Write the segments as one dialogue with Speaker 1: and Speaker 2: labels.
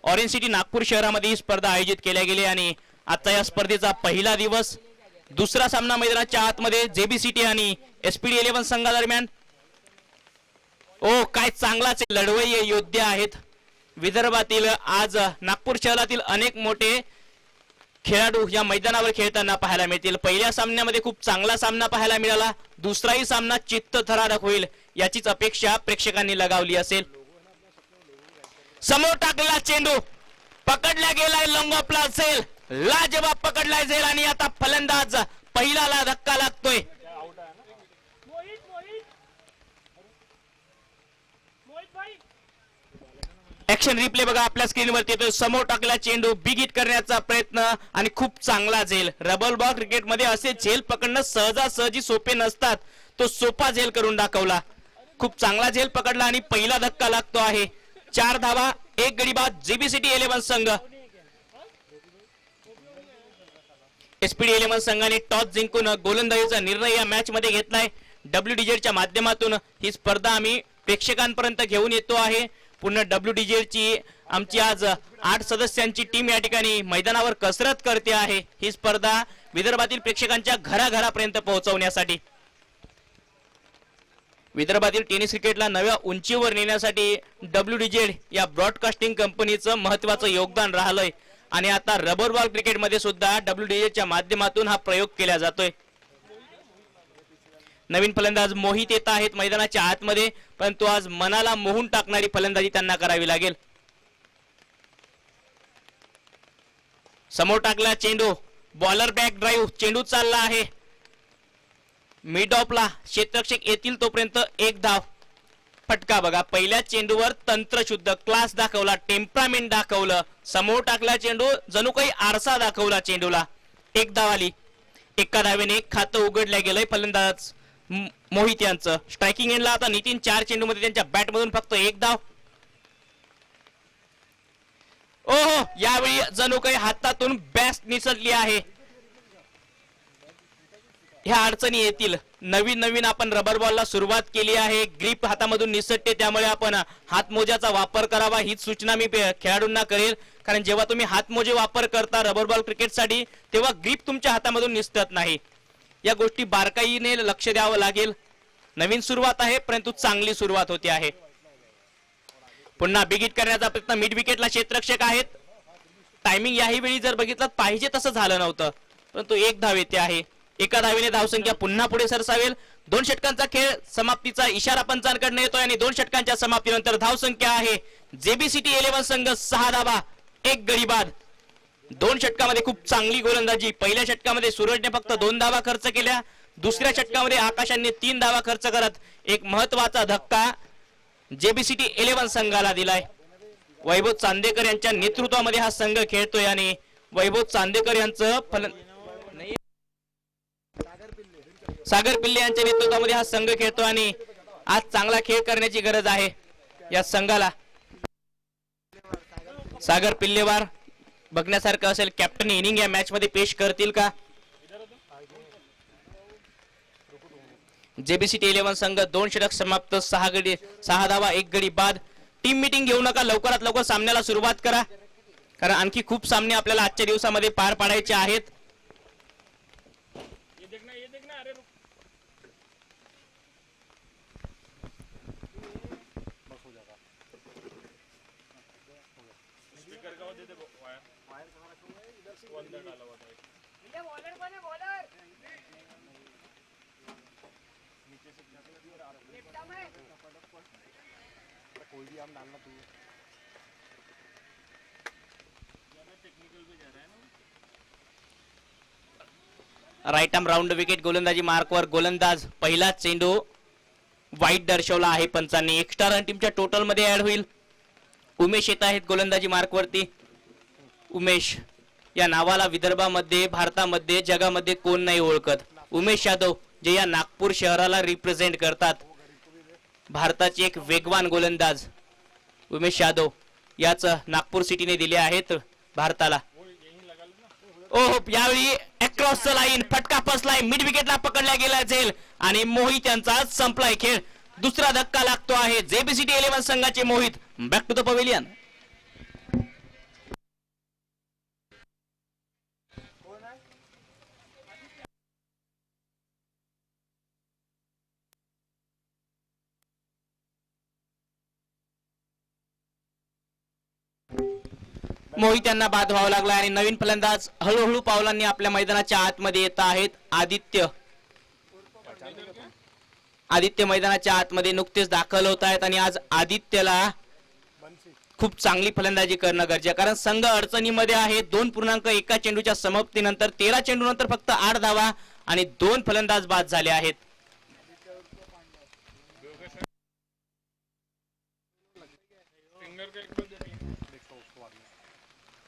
Speaker 1: Orange city Nagpur शहरामध्ये ही स्पर्धा आयोजित केल्या गेली आणि आजचा या स्पर्धेचा पहिला दिवस। दुसरा सामना मैदानाच्या आतमध्ये जेबीसीटी आणि एसपीडी 11 संघादरम्यान। ओ काय चांगलाच लढवय्ये योद्धे आहेत विदर्भातील। आज नागपूर शहरातील अनेक मोठे खेळाडू या मैदानावर खेळताना पाहायला मिळतील। पहिल्या सामन्यामध्ये खूप चांगला सामना पाहायला मिळाला, दुसराही सामना चित्तथरारक होईल याचीच अपेक्षा प्रेक्षकांनी लगावली असेल। समोर टाकलेला चेंडू पकडला गेलाय, लॉंगऑफला असेल, लाजवाब पकडलाय झेल आणि आता फलंदाज पहिला धक्का लागतोय। ऍक्शन रिप्ले बघा आपल्या स्क्रीनवरती येतोय। समोर टाकला चेंडू, बिग हिट करण्याचा प्रयत्न आणि खूप चांगला झेल। रबर बॉल क्रिकेट मध्ये असे झेल पकडणं सहजासहजी सोपे नसतात, तो सोपा झेल करून दाखवला। खूप चांगला झेल पकडला आणि पहिला धक्का लागतो आहे। 4 धावा 1 गडी बाद जेबीसीटी 11 संघ। एसपीडी 11 संघाने टॉस जिंकून गोलंदाजीचा निर्णय या मॅच मध्ये घेतलाय। डब्ल्यूडीजेच्या माध्यमातून ही स्पर्धा आम्ही प्रेक्षकांपर्यंत घेऊन येतो आहे। पुन्हा डब्ल्यूडीजेची आमची आज 8 सदस्यांची टीम या ठिकाणी मैदानावर कसरत करते आहे ही स्पर्धा विदर्भातील प्रेक्षकांच्या घराघरापर्यंत पोहोचवण्यासाठी। विदर्भातील टेनिस क्रिकेटला नव्या उंचीवर नेण्यासाठी डब्ल्यूडीजे या ब्रॉडकास्टिंग कंपनीचं महत्त्वाचं योगदान राहिलंय आणि आता रबर बॉल क्रिकेट मध्ये सुद्धा डब्ल्यूडीजेच्या माध्यमातून हा प्रयोग केला जातोय। नवीन फलंदाज मोहित येत आहेत मैदानाच्या आतमध्ये, परंतु आज मनाला मोहून टाकणारी फलंदाजी त्यांना करावी लागेल। समोर टाकला चेंडू, बॉलर बॅक ड्राईव्ह, चेंडू चालला आहे मिड ऑफला, क्षेत्ररक्षक येतील तोपर्यंत 1 धाव। फटका बघा, पहिल्या चेंडूवर तंत्रशुद्ध क्लास दाखवला, टेम्परामेंट दाखवलं। समोर टाकला चेंडू, जणू काही आरसा दाखवला चेंडूला। 1 धाव आली। एका धावेने एक खातं उघडल्या गेलंय फलंदाज मोहित यांचं। स्ट्रायकिंग एंडला आता नितीन 4 चेंडू मध्ये त्यांच्या बॅट मधून फक्त 1 धाव। ओहो, यावेळी जणू काही हातातून बॅस्ट निसटली आहे। ह्या अडचणी येतील। नवीन आपण रबर बॉलला सुरुवात केली आहे, ग्रीप हातामधून निसटते, त्यामुळे आपण हातमोजाचा वापर करावा हीच सूचना मी खेळाडूंना करेल। कारण जेव्हा तुम्ही हातमोजे वापर करता रबर बॉल क्रिकेटसाठी तेव्हा ग्रीप तुमच्या हातामधून निसटत नाही। या गोष्टी बारकाईने लक्ष द्यावं लागेल। नवीन सुरुवात आहे परंतु चांगली सुरुवात होते आहे। पुन्हा बिग हिट करण्याचा प्रयत्न, मिड विकेटला क्षेत्ररक्षक आहेत। टायमिंग याही वेळी जर बघितलं पाहिजे तसं झालं नव्हतं, परंतु 1 धाव येते आहे। एका धावेने धावसंख्या पुन्हा पुढे सरसावेल। 2 षटकांचा खेळ समाप्तीचा इशारा पंचांकडून येतोय आणि 2 षटकांच्या समाप्तीनंतर धावसंख्या आहे जेबीसीटी 11 संघ 6 धावा 1 गडी बाद। 2 षटकामध्ये खूप चांगली गोलंदाजी। पहिल्या षटकामध्ये सूरजने फक्त 2 धावा खर्च केल्या, दुसऱ्या षटकामध्ये आकाशाने 3 धावा खर्च करत एक महत्वाचा धक्का जेबीसीटी 11 संघाला दिलाय। वैभव चांदेकर यांच्या नेतृत्वामध्ये हा संघ खेळतोय आणि वैभव चांदेकर यांचं सागर पिल्ले यांच्या नेतृत्वामध्ये हा संघ खेळतो आणि आज चांगला खेळ करण्याची गरज आहे या संघाला। सागर पिल्लेवार बघण्यासारखं असेल, कॅप्टन इनिंग या मॅच मध्ये पेश करतील का? जेबीसीटी 11 संघ 2 षटक समाप्त, 6 धावा 1 गडी बाद। टीम मीटिंग घेऊ नका, लवकरात लवकर सामन्याला सुरुवात करा, कारण आणखी खूप सामने आपल्याला आजच्या दिवसामध्ये पार पाडायचे आहेत। राईट आर्म राऊंड विकेट गोलंदाजी मार्कवर गोलंदाज। पहिला चेंडू वाईट दर्शवला आहे पंचांनी। एक्स्ट्रा रन टीमच्या टोटल मध्ये ऍड होईल। उमेश येत आहेत गोलंदाजी मार्कवरती। उमेश या नावाला विदर्भामध्ये, भारतामध्ये, जगामध्ये कोण नाही ओळखत। उमेश यादव जे या नागपूर शहराला रिप्रेझेंट करतात, भारताचे एक वेगवान गोलंदाज उमेश यादव याच नागपूर सिटीने दिले आहेत भारताला। ओहो, यावेळी अक्रॉस द लाईन फटका फसलाय, मिड विकेटला पकडला गेला झेल आणि मोहित यांचा संपलाय खेळ। दुसरा धक्का लागतो आहे जेबीसीटी 11 संघाचे Mohit. Back to the pavilion. Mohit यांना बाद व्हावा लागला आणि नवीन फलंदाज हळूहळू पावलांनी आपल्या मैदानाच्या आतमध्ये येत आहेत. आदित्य मैदानाच्या आतमध्ये नुकतेच दाखल होत आहेत आणि आज आदित्यला खूप चांगली फलंदाजी करणं गरजेचं, कारण संघ अडचणीमध्ये आहे. 2.1 चेंडूच्या समाप्तीनंतर 13 चेंडू नंतर फक्त 8 धावा आणि 2 फलंदाज बाद झाले आहेत.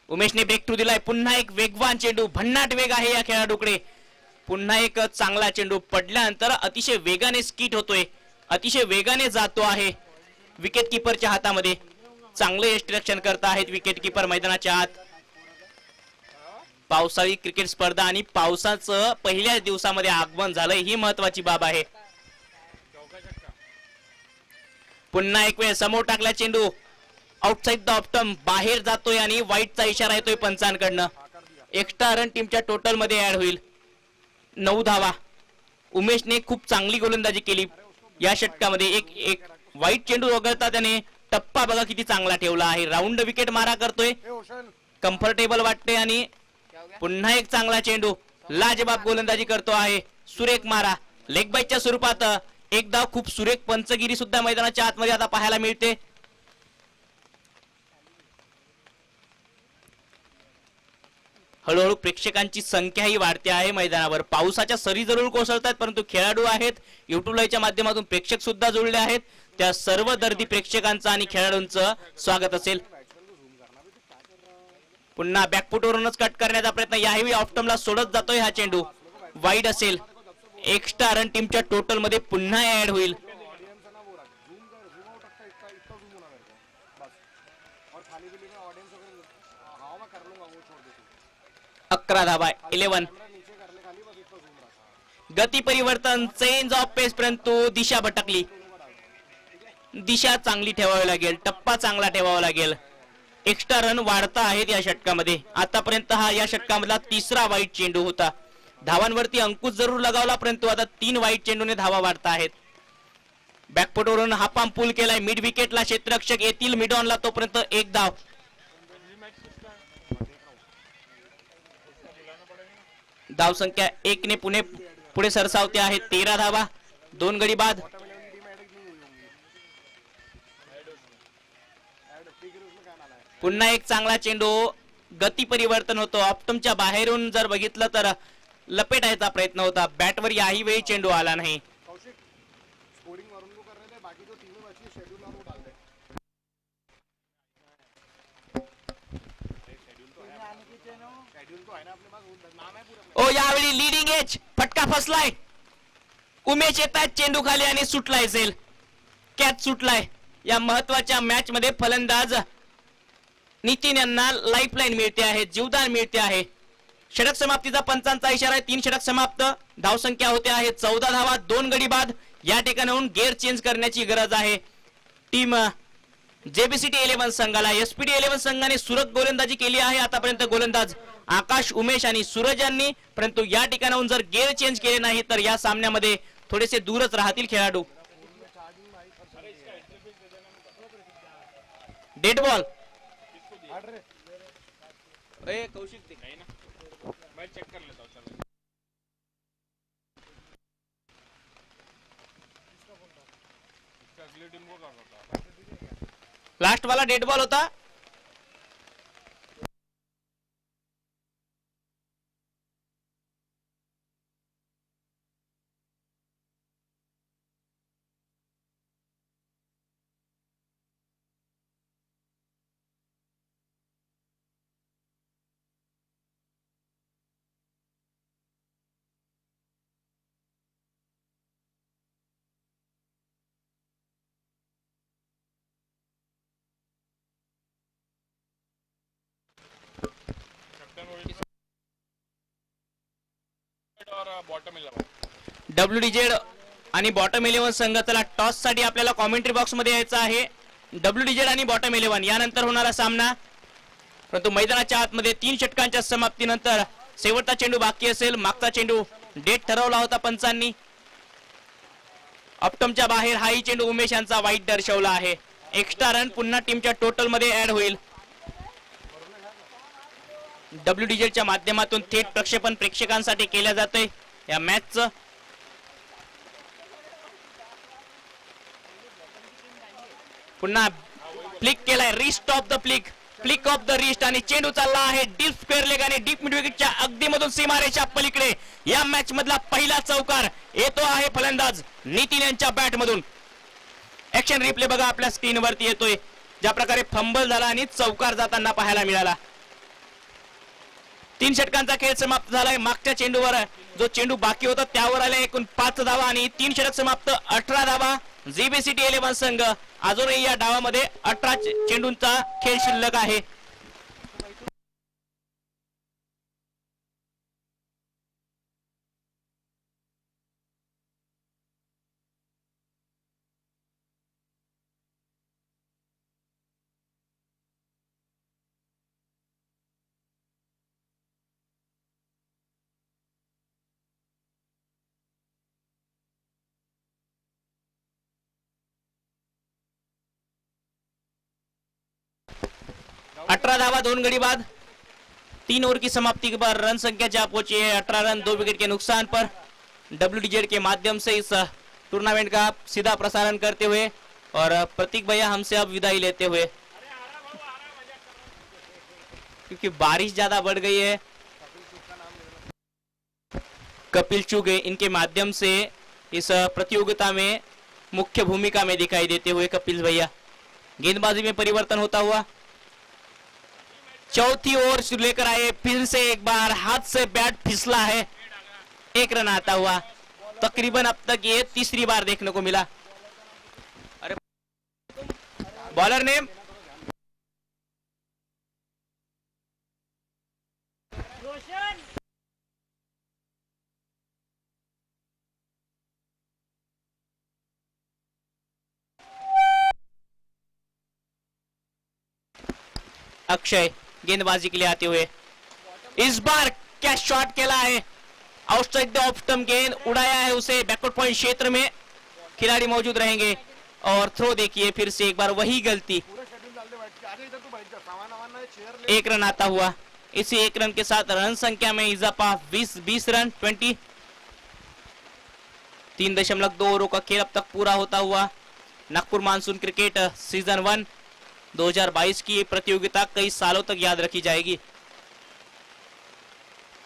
Speaker 1: उमेशने ब्रेक थ्रू दिलाय. पुन्हा एक वेगवान चेंडू, भन्नाट वेग आहे या खेळाडूकडे. पुन्हा एक चांगला चेंडू पडल्यानंतर अतिशय वेगाने स्किट होतोय, अतिशय वेगाने जातो आहे विकेट किपरच्या हातामध्ये. चांगले यष्टिरक्षण करत आहेत विकेट किपर मैदानाच्या आत. पावसाळी क्रिकेट स्पर्धा आणि पावसाचं पहिल्या दिवसामध्ये आगमन झालंय, ही महत्वाची बाब आहे. पुन्हा एक वेळ समोर टाकला चेंडू, आउटसाइड द ऑप्टम, बाहेर जातोय आणि वाईटचा इशारा येतोय पंचांकडनं. एक्स्ट्रा रन टीमच्या टोटल मध्ये ऍड होईल. 9 धावा. उमेशने खूप चांगली गोलंदाजी केली या षटकामध्ये. एक वाईट चेंडू वगळता त्याने टप्पा बघा किती चांगला ठेवला आहे. राऊंड विकेट मारा करतोय, कम्फर्टेबल वाटते आणि पुन्हा एक चांगला चेंडू, लाजबाब गोलंदाजी करतो आहे. सुरेख मारा लेग बाईटच्या स्वरूपात. एक धाव, खूप सुरेख पंचगिरी सुद्धा मैदानाच्या आतमध्ये आता पाहायला मिळते. हळूहळू प्रेक्षकांची संख्याही वाढते आहे मैदानावर. पावसाच्या सरी जरूर कोसळतात, परंतु खेळाडू आहेत, युट्यूब लाईव्हच्या माध्यमातून प्रेक्षक सुद्धा जोडले आहेत. त्या सर्व दर्दी प्रेक्षकांचं आणि खेळाडूंचं स्वागत असेल. पुन्हा बॅकफुटवरूनच कट करण्याचा प्रयत्न, याही ऑफ्टमला सोडत जातोय हा चेंडू. वाईड असेल. एक्स्ट्रा रन टीमच्या टोटल मध्ये पुन्हा ऍड होईल. 11 धावा. 11. गती परिवर्तन, चेंज ऑफ पेस, परंतु दिशा भटकली. दिशा चांगली ठेवावी लागेल, टप्पा चांगला ठेवावा लागेल. एक्स्ट्रा रन वाढता आहेत या षटकामध्ये. आतापर्यंत हा या षटकामधला 3रा वाईट चेंडू होता. धावांवरती अंकुश जरूर लगावला, परंतु आता 3 वाईट चेंडूने धावा वाढता आहेत. बॅकफुटवरून हापाम पूल केलाय. मिड विकेटला क्षेत्ररक्षक येतील मिड ऑनला, तोपर्यंत 1 धाव. धाव संख्या 1 ने पुढे सरसावते आहे. 13 धावा, 2 गडी बाद. पुन्हा एक चांगला चेंडू, गती परिवर्तन होतो. ऑप्टमच्या बाहेरून जर बघितलं तर लपेटायचा प्रयत्न होता, बॅटवर याही वेळी चेंडू आला नाही. ओ यावेळी लीडिंग एज, फटका फसलाय. उमेश येतात चेंडू खाली आणि सुटलाय सेल. कॅच सुटलाय. या महत्वाच्या मॅच मध्ये फलंदाज नितीन यांना लाईफलाईन मिळते आहे, जीवदान मिळते आहे. षटक समाप्तीचा पंचांचा इशारा आहे. 3 षटक समाप्त. धाव संख्या होते आहे 14 धावा, 2 गडी बाद. या ठिकाणाहून गेअर चेंज करण्याची गरज आहे टीम जेबीसीटी 11 संघाला. एसपीडी 11 संघाने सुरत गोलंदाजी केली आहे आतापर्यंत. गोलंदाज आकाश, उमेश आणि सूरज यांनी, परंतु या ठिकाणाहून जर गेअर चेंज केले नाही तर या सामन्यामध्ये थोडेसे दूरच राहतील खेळाडू. Dead ball. कौशिक मैं चेक कर लेता हूं. लास्ट वाला डेड बॉल होता. WDZ आणि बॉटम 11 संघ. चला टॉस साठी आपल्याला कॉमेंट्री बॉक्स मध्ये यायचं आहे. WDZ आणि बॉटम 11 यानंतर होणारा सामना. परंतु मैदानाच्या आतमध्ये 3 षटकांच्या समाप्तीनंतर शेवटचा चेंडू बाकी असेल. मागचा चेंडू डेट ठरवला होता पंचांनी. ऑप्टमच्या बाहेर हाही चेंडू उमेश यांचा वाईट दर्शवला आहे. एक्स्ट्रा रन पुन्हा टीमच्या टोटल मध्ये ऍड होईल. WDZ माध्यमातून थेट प्रक्षेपण प्रेक्षकांसाठी केल्या जाते या मॅचचं. पुन्हा फ्लिक केलाय, wrist of the flick, flick of the wrist आणि चेंडू चालला आहे डीप स्क्वेअर लेग आणि डीप मिड विकेटच्या अगदी मधून सीमारेषा पलीकडे. या मॅच मधला पहिला चौकार येतो आहे फलंदाज नितीन यांच्या बॅट मधून. ऍक्शन रिप्ले बघा आपल्या स्क्रीन वरती येतोय, ज्या प्रकारे फंबल झाला आणि चौकार जाताना पाहायला मिळाला. 3 षटकांचा खेळ समाप्त झालाय. मागच्या चेंडूवर जो चेंडू बाकी होता त्यावर आले एकूण 5 धावा आणि 3 षटक समाप्त 18 धावा. जीबीसीटी 11 संघ अजूनही या डावामध्ये 18 चेंडूंचा खेळ शिल्लक आहे. अठारह धावा 2 गड़ी बाद 3 ओवर की समाप्ति के बाद रन संख्या जा पहुंची है 18 रन 2 विकेट के नुकसान पर. WDZ के माध्यम से इस टूर्नामेंट का सीधा प्रसारण करते हुए और प्रतीक भैया हमसे अब विदाई लेते हुए, क्योंकि बारिश ज्यादा बढ़ गई है. कपिल चुगे इनके माध्यम से इस प्रतियोगिता में मुख्य भूमिका में दिखाई देते हुए कपिल भैया. गेंदबाजी में परिवर्तन होता हुआ चौथी ओवर लेकर आए. फिर से एक बार हाथ से बैट फिसला है, 1 रन आता हुआ. तकरीबन अब तक ये तीसरी बार देखने को मिला. अरे बॉलर ने अक्षय गेंदबाजी के लिए आते हुए इस बार क्या शॉट खेला है, आउटसाइड द ऑफ स्टंप गेंद उड़ाया है उसे बैकवर्ड पॉइंट क्षेत्र में. खिलाड़ी मौजूद रहेंगे और थ्रो देखिए फिर से एक बार वही गलती. 1 रन आता हुआ. इसी 1 रन के साथ रन संख्या में इजाफा 20 रन 20. 3.2 ओवरों का खेल अब तक पूरा होता हुआ. नागपुर मानसून क्रिकेट सीजन 1 2022 की प्रतियोगिता कई सालों तक याद रखी जाएगी.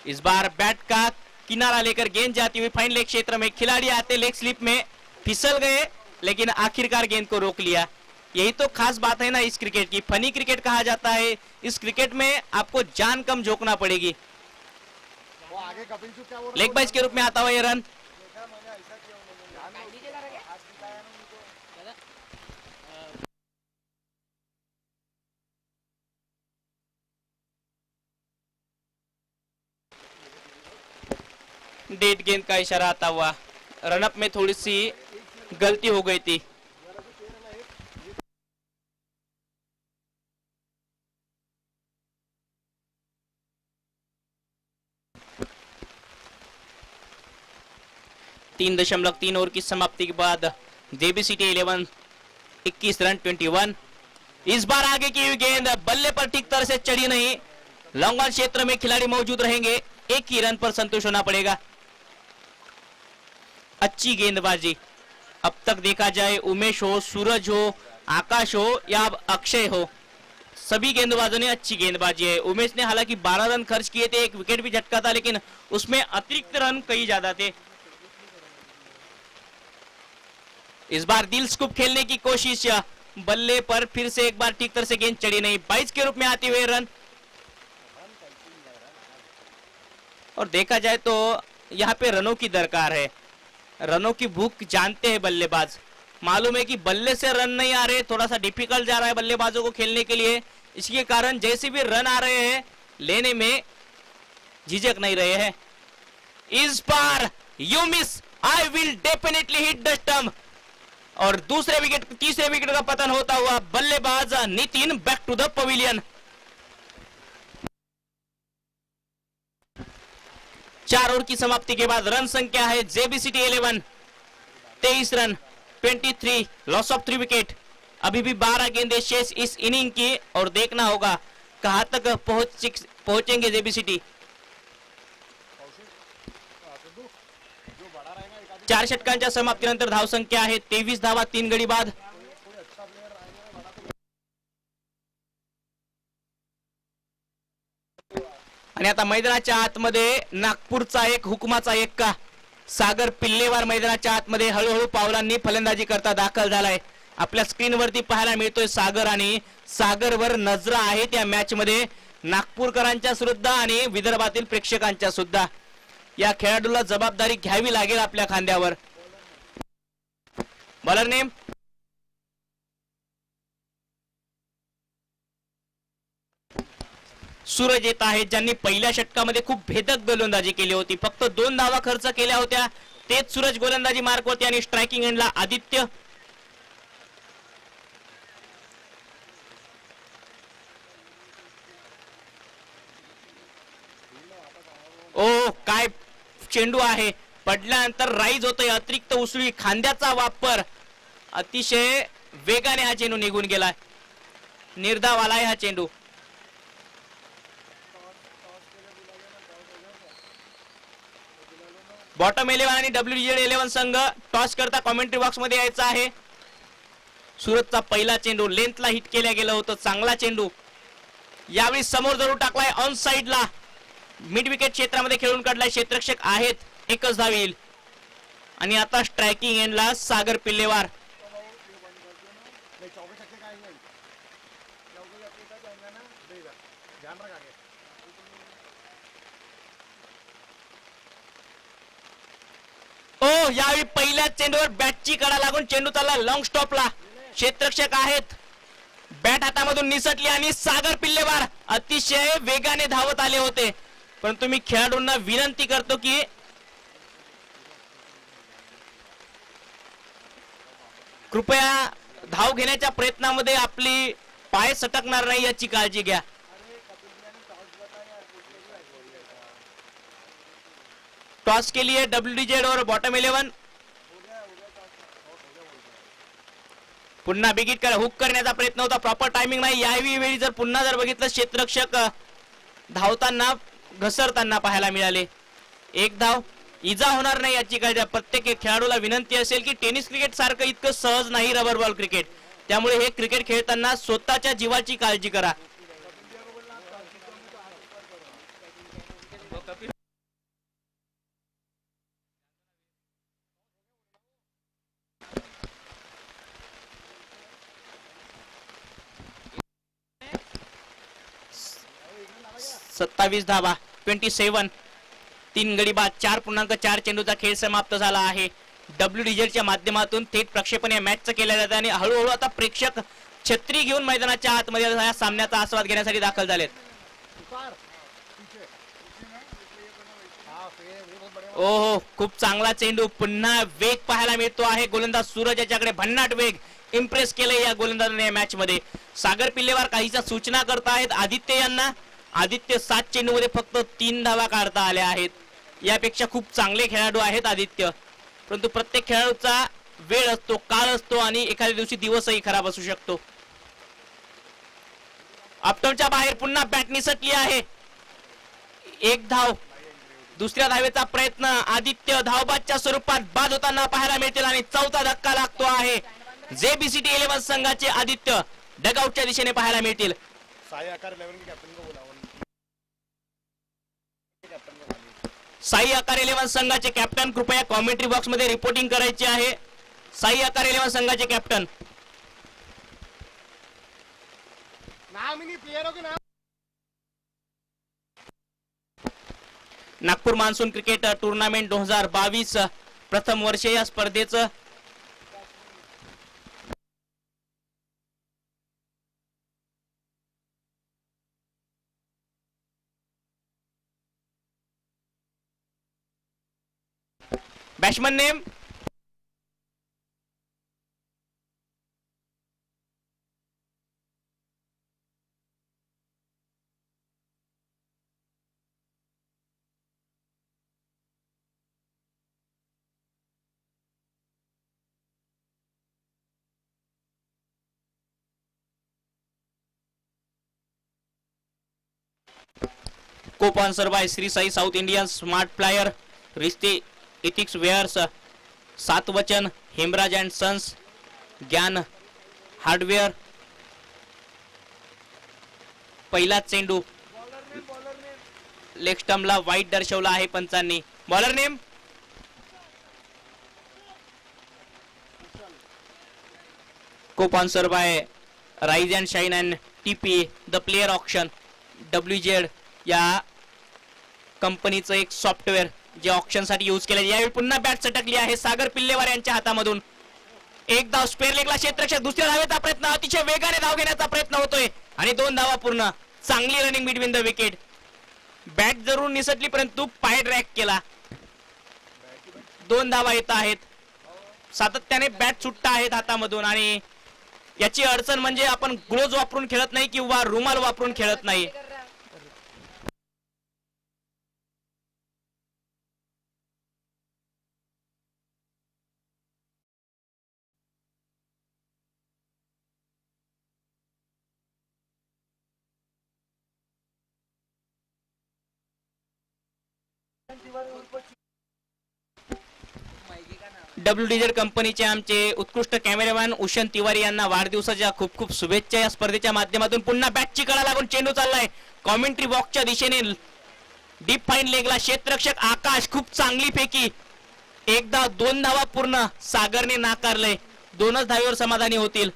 Speaker 1: इस बार बैट का किनारा लेकर गेंद जाती हुई फाइन लेग क्षेत्र में. खिलाड़ी आते लेग स्लिप में फिसल गए लेकिन आखिरकार गेंद को रोक लिया. यही तो खास बात है ना इस क्रिकेट की. फनी क्रिकेट कहा जाता है. इस क्रिकेट में आपको जान कम झोंकना पड़ेगी. लेग बाइज के रूप में आता हुआ ये रन. डेड गेंद का इशारा आता हुआ. रनअप में थोड़ी सी गलती हो गई थी. तीन 3.3 ओवर की समाप्ति के बाद जेबीसीटी 11 21 रन 21. इस बार आगे की हुई गेंद बल्ले पर ठीक तरह से चढ़ी नहीं. लॉन्ग ऑन क्षेत्र में खिलाड़ी मौजूद रहेंगे. 1 ही रन पर संतुष्ट होना पड़ेगा. अच्छी गेंदबाजी अब तक देखा जाए उमेश हो, सूरज हो, आकाश हो या अब अक्षय हो, सभी गेंदबाजों ने अच्छी गेंदबाजी है. उमेश ने हालांकि 12 रन खर्च किए थे, 1 विकेट भी झटका था, लेकिन उसमें अतिरिक्त रन कई ज्यादा थे. इस बार दिल स्कूप खेलने की कोशिश, बल्ले पर फिर से एक बार ठीक तरह से गेंद चढ़ी नहीं. 22 के रूप में आते हुए रन. और देखा जाए तो यहाँ पे रनों की दरकार है. रनों की भूख जानते हैं बल्लेबाज. मालूम है कि बल्ले से रन नहीं आ रहे, थोड़ा सा डिफिकल्ट जा रहा है बल्लेबाजों को खेलने के लिए. इसके कारण जैसे भी रन आ रहे हैं लेने में झिझक नहीं रहे हैं. इस बार you miss, I will definitely hit the stump. और तीसरे विकेट का पतन होता हुआ बल्लेबाज Nitin back to the pavilion. 4 over की समाप्ति के बाद रन संख्या है JBCT 11 23 run 23, loss of 3 wicket. अभी भी 12 गेंदें शेष इस इनिंग की और देखना होगा कहां तक पहुंचेंगे जेबीसीटी। 4 षटकांच्या समाप्तीनंतर धावसंख्या आहे 23 धावा 3 गडी बाद। आणि आता मैदानाच्या आतमध्ये नागपूरचा एक हुकमाचा एक्का सागर पिल्लेवार मैदानाच्या आतमध्ये हळूहळू पावलांनी फलंदाजी करता दाखल झालाय। आपल्या स्क्रीनवरती पाहायला मिळतोय सागर, आणि सागरवर नजरा आहे त्या मॅच मध्ये नागपूरकरांच्या सुद्धा आणि विदर्भातील प्रेक्षकांच्या सुद्धा। या खेळाडूला जबाबदारी घ्यावी लागेल आपल्या खांद्यावर। बॉलर नेम सूरज येत आहेत, ज्यांनी पहिल्या षटकामध्ये खूप भेदक गोलंदाजी केली होती। फक्त 2 धावा खर्च केल्या होत्या, तेच सूरज गोलंदाजी मार्कवरती, आणि स्ट्रायकिंग एंडला आदित्य। ओ काय चेंडू आहे, पडल्यानंतर राईज होतोय, अतिरिक्त उसळी खांद्याचा वापर, अतिशय वेगाने हा चेंडू निघून गेलाय, निर्धाव आलाय हा चेंडू। बॉटम 11 आणि WD11 संघ टॉस करता कॉमेंट्री बॉक्स मध्ये यायचा आहे। सूरजचा पहिला चेंडू लेंथला हिट केला गेलं होतं, चांगला चेंडू यावेळी समोर जरूर टाकलाय ऑन साइडला, मिड विकेट क्षेत्रामध्ये खेळून काढलाय, क्षेत्ररक्षक आहेत, एकच धाव येईल। आणि आता स्ट्रायकिंग एंडला सागर पिल्लेवार। ओ यावेळी पहिल्या चेंडूवर बॅटची कडा लागून चेंडू चालला लॉंग स्टॉपला, क्षेत्ररक्षक आहेत, बॅट हातामधून निसटली आणि सागर पिल्लेवार अतिशय वेगाने धावत आले होते। परंतु मी खेळाडूंना विनंती करतो की कृपया धाव घेण्याच्या प्रयत्नामध्ये आपली पाय सटकणार नाही याची काळजी घ्या। टॉस के लिए WDZ और बॉटम 11 पुन्हा बिगिट कर हुक करण्याचा प्रयत्न होता, प्रॉपर टायमिंग नाही। याही वेळी जर पुन्हा जर बघितलं क्षेत्ररक्षक धावताना घसरताना पाहायला मिळाले। एक धाव, इजा होणार नाही याची काळजी। प्रत्येक खेळाडूला विनंती असेल की टेनिस क्रिकेट सारखं इतकं सहज नाही रबर बॉल क्रिकेट, त्यामुळे हे क्रिकेट खेळताना स्वतःच्या जीवाची काळजी करा। सत्तावीस धावा 27, 3 गडी बाद, 4.4 चेंडूचा खेळ समाप्त झाला आहे। WDZ च्या माध्यमातून थेट प्रक्षेपण या मॅचचं केलं जातं आणि हळूहळू आता प्रेक्षक छत्री घेऊन मैदानाच्या आतमध्ये या सामन्याचा आस्वाद घेण्यासाठी दाखल झालेत। ओहो खूप चांगला चेंडू, पुन्हा वेग पाहायला मिळतो आहे। गोलंदाज सूरज याच्याकडे भन्नाट वेग, इम्प्रेस केले या गोलंदाजाने या मॅच मध्ये। सागर पिल्लेवार काहीच्या सूचना करतायत आदित्य यांना। आदित्य 7 चेंडू मध्ये फक्त 3 धावा काढता आल्या आहेत, यापेक्षा खूप चांगले खेळाडू आहेत आदित्य। परंतु प्रत्येक खेळाडूचा वेळ असतो, काळ असतो, आणि एखाद्या दिवशी दिवसही खराब असू शकतो। अपटॉनच्या बाहेर पुन्हा बॅट निसटली आहे, एक धाव, दुसऱ्या धावेचा प्रयत्न, आदित्य धावबादच्या स्वरूपात बाद होताना पाहायला मिळतील, आणि चौथा धक्का लागतो आहे। जेबीसीटी 11 संघाचे आदित्य डगआउटच्या दिशेने पाहायला मिळतील। साई आकार 11 संघाचे कॅप्टन कृपया कॉमेंट्री बॉक्स मध्ये रिपोर्टिंग करायचे आहे। साई आकार 11 संघाचे captain Nagpur monsoon cricket tournament 2022 प्रथम वर्ष या स्पर्धेचं batsman name co-sponsor by Shri Sai south Indian smart plier, Rishte ethics wears, Saatvachan, Hemraj and sons, Gyan hardware. पहिला चेंडू लेग स्टंपला वाईट दर्शवला आहे पंचांनी. Bowler name co-sponsor by rise and shine and TP the player option. WZ या कंपनीचं एक सॉफ्टवेअर जे ऑप्शन साठी यूज केलं. यावेळी पुन्हा बॅट सटकली आहे सागर पिल्लेवार यांच्या हातामधून. एक धाव स्क्वेअर लेगला क्षेत्ररक्षक, दुसऱ्या धावेचा प्रयत्न, अतिशय वेगाने धाव घेण्याचा प्रयत्न होतोय आणि 2 धावा पूर्ण. चांगली running between the wicket. Bat जरूर निसटली परंतु पाय ड्रॅग केला. 2 धावा येत आहेत. सातत्याने बॅट सुटता आहेत हातामधून आणि याची अडचण म्हणजे आपण ग्लोव्ज वापरून खेळत नाही किंवा रुमाल वापरून खेळत नाही. WDZ कंपनीचे आमचे उत्कृष्ट कॅमेरामॅन उशन तिवारी यांना वाढदिवसाच्या खूप खूप शुभेच्छा. या स्पर्धेच्या माध्यमातून पुन्हा बॅटची कडा लागून चेंडू चाललाय कॉमेंट्री बॉक्सच्या दिशेने. डीप फाईन लेगला क्षेत्ररक्षक आकाश खूप चांगली फेकी. एकदा 2 धावा पूर्ण. सागरने नाकारलंय. 2च धावेवर समाधानी होतील.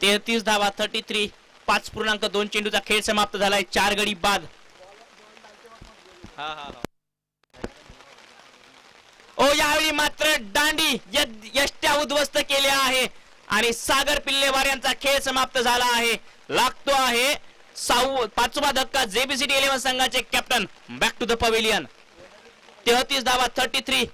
Speaker 1: तेहतीस धावा 33. 5.2 चेंडूचा खेळ समाप्त झालाय. 4 गडी बाद. ओ यावेळी मात्र दांडी यष्ट्या उद्ध्वस्त केल्या आहे आणि सागर पिल्लेवार यांचा खेळ समाप्त झाला आहे. लागतो आहे 5वा धक्का. JBCT 11 संघाचे captain back to the pavilion. 33 धावा 33.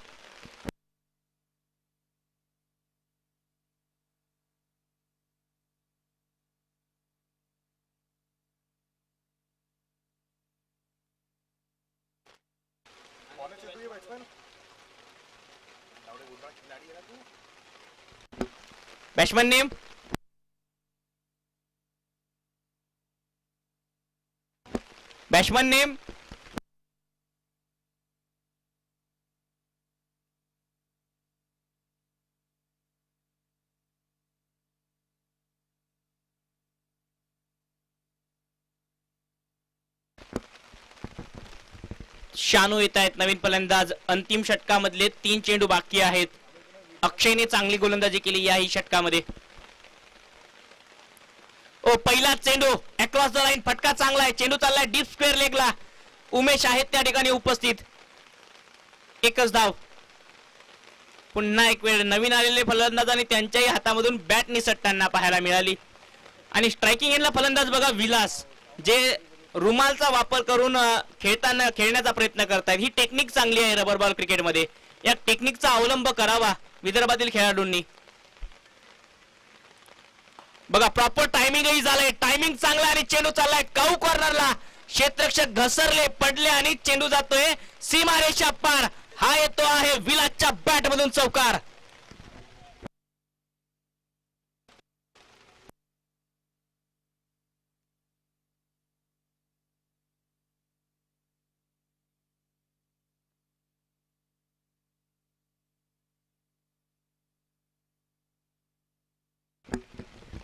Speaker 1: Batsman name batsman name Shanu येत आहेत नवीन फलंदाज. अंतिम षटकामधले 3 चेंडू बाकी आहेत. अक्षयने चांगली गोलंदाजी केली याही षटकामध्ये. ओ पहिला चेंडू अक्रॉस द लाईन. फटका चांगला आहे. चेंडू चाललाय डीप स्क्वेअर लेगला. उमेश आहेत त्या ठिकाणी उपस्थित. 1च धाव. पुन्हा एक वेळ नवीन आलेले फलंदाजांनी त्यांच्याही हातामधून बॅट निसटताना पाहायला मिळाली. आणि स्ट्रायकिंग एंडला फलंदाज बघा विलास जे रुमालचा वापर करून खेळण्याचा प्रयत्न करतायत. ही टेक्निक चांगली आहे रबर बॉल क्रिकेटमध्ये. या टेक्निकचा अवलंब करावा विदर्भातील खेळाडूंनी. बघा प्रॉपर टायमिंगही झालंय. टायमिंग चांगला आणि चेंडू चाललाय काऊ कॉर्नरला. क्षेत्ररक्षक घसरले पडले आणि चेंडू जातोय सीमारेषा पार. हा येतो आहे विलासच्या बॅट मधून चौकार.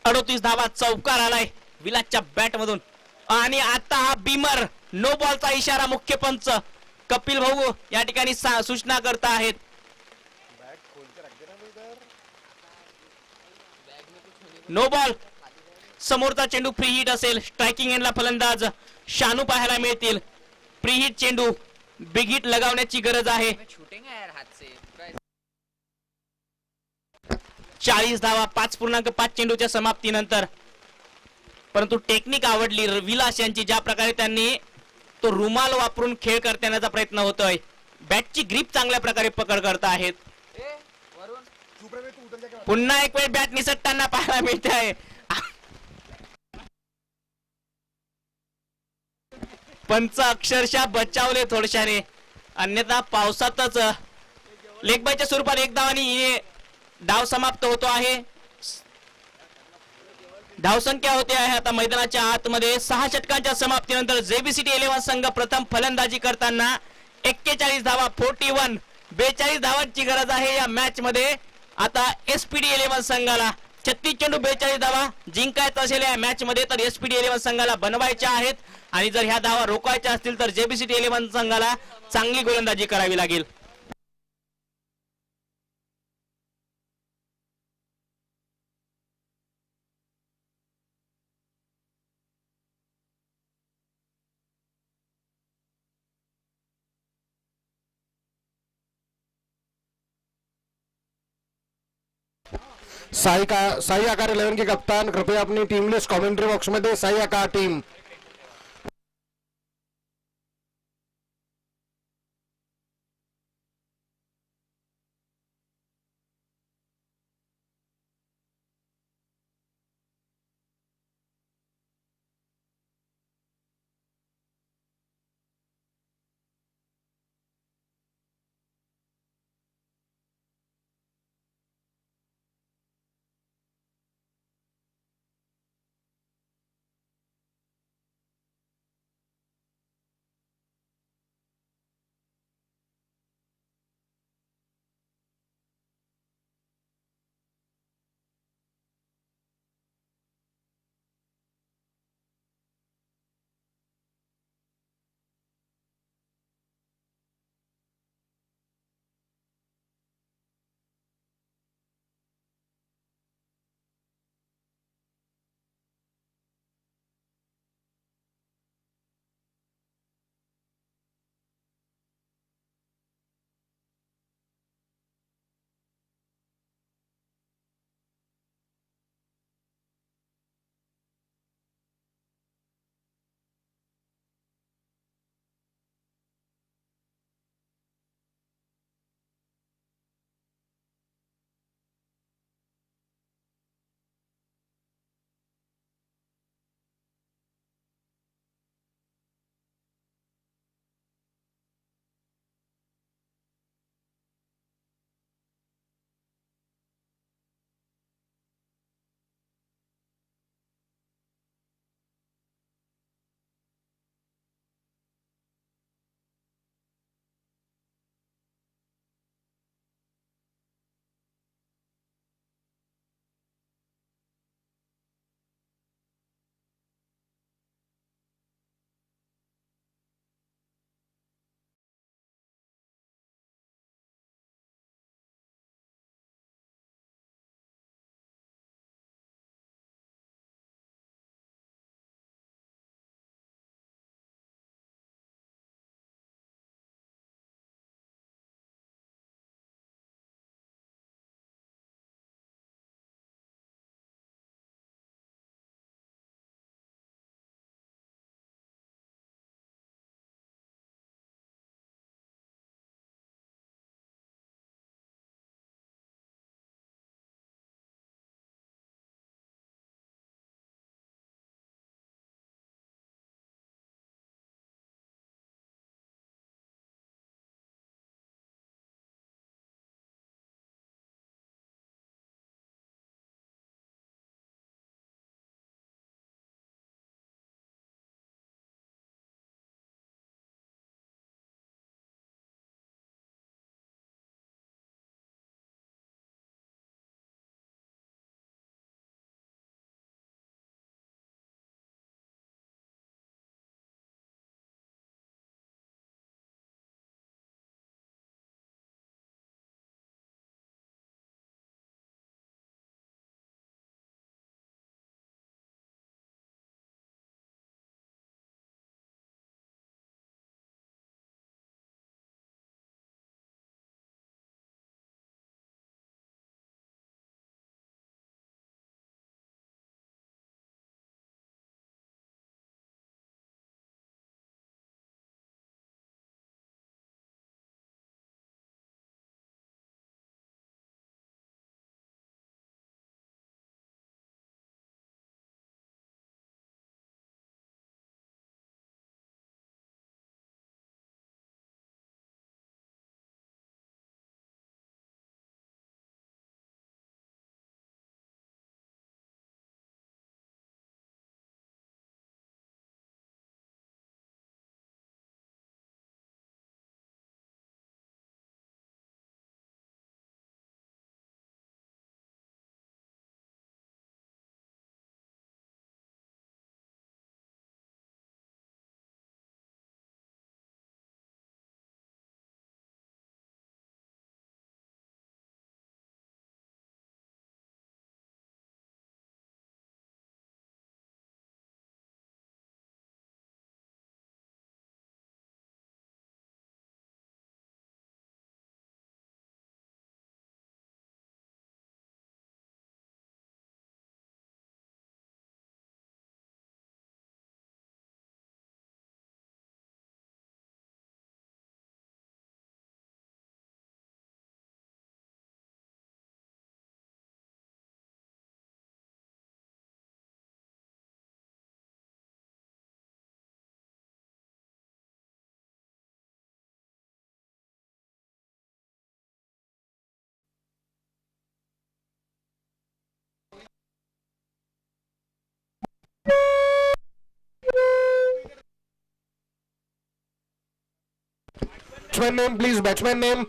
Speaker 1: अडोतीस धावा चौकार आलाय विलासच्या बॅट मधून. आणि आता हा बीमर नो बॉलचा इशारा मुख्य पंच कपिल भाऊ या ठिकाणी सूचना करता आहेत. No ball. समोरचा चेंडू फ्री हिट असेल. स्ट्रायकिंग एंडला फलंदाज शानू पाहायला मिळतील. फ्री हिट चेंडू बिग हिट लगावण्याची गरज आहे. 40 धावा 5.5 चेंडूच्या समाप्तीनंतर. परंतु टेक्निक आवडली विलास यांची. ज्या प्रकारे त्यांनी तो रुमाल वापरून खेळ करण्याचा प्रयत्न होतोय. बॅटची ग्रिप चांगल्या प्रकारे पकड करता आहेत. पुन्हा एक वेळ बॅट निसटताना पाहायला मिळते आहे. पंच अक्षरशः बचावले थोडशाने, अन्यथा पावसातच लेगबायच्या स्वरूपात एक धाव आणि डाव समाप्त होतो आहे. धावसंख्या होते आहे आता मैदानाच्या आतमध्ये 6 षटकांच्या समाप्तीनंतर जेबीसीटी 11 संघ प्रथम फलंदाजी करताना 41 धावा 41 42 धावांची गरज आहे या मॅच मध्ये. आता एसपीडी 11 संघाला 36 चेंडू 42 धावा जिंकायचं असेल या मॅच मध्ये तर एसपीडी 11 संघाला बनवायच्या आहेत आणि जर ह्या धावा रोखवायच्या असतील तर जेबीसीटी 11 संघाला चांगली गोलंदाजी करावी लागेल.
Speaker 2: साई आकार 11 के कप्तान कृपया अपनी टीम लिस्ट कमेंट्री बॉक्स में दे. साई आकार team batsman name please, batsman name.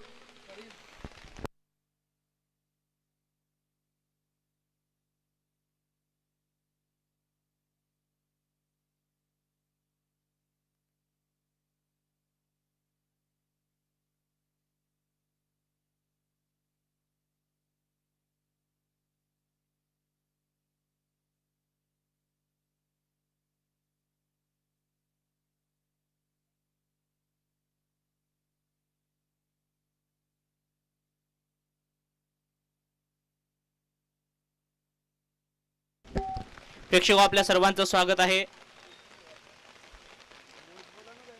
Speaker 1: प्रेक्षक आपल्या सर्वांचं स्वागत आहे.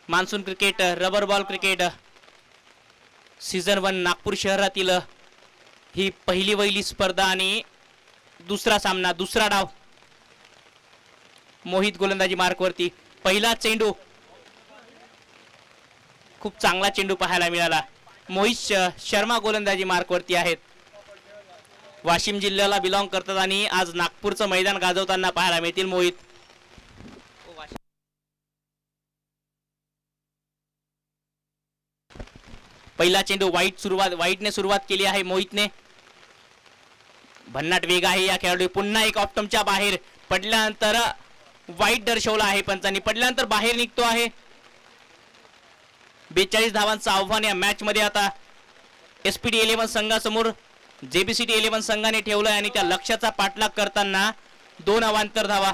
Speaker 1: Monsoon cricket, rubber ball cricket season 1 Nagpur शहरातील ही पहिली वहिली स्पर्धा आणि दुसरा सामना, दुसरा डाव. मोहित गोलंदाजी मार्कवरती. पहिला चेंडू, खूप चांगला चेंडू पाहायला मिळाला. मोहित शर्मा गोलंदाजी मार्कवरती आहेत. वाशिम जिल्ह्याला बिलॉंग करतात आणि आज नागपूरचं मैदान गाजवताना पाहायला मिळतील मोहित. पहिला चेंडू वाईटने सुरुवात केली आहे मोहितने. भन्नाट वेग आहे या खेळाडू. पुन्हा एक ऑप्टमच्या बाहेर पडल्यानंतर वाईट दर्शवला आहे पंचांनी. पडल्यानंतर बाहेर निघतो आहे. 42 धावांचं आव्हान या मॅच मध्ये आता एसपीडी 11 संघासमोर जेबीसीटी 11 संघाने ठेवलंय आणि त्या लक्ष्याचा पाठलाग करताना 2 अवांतर धावा,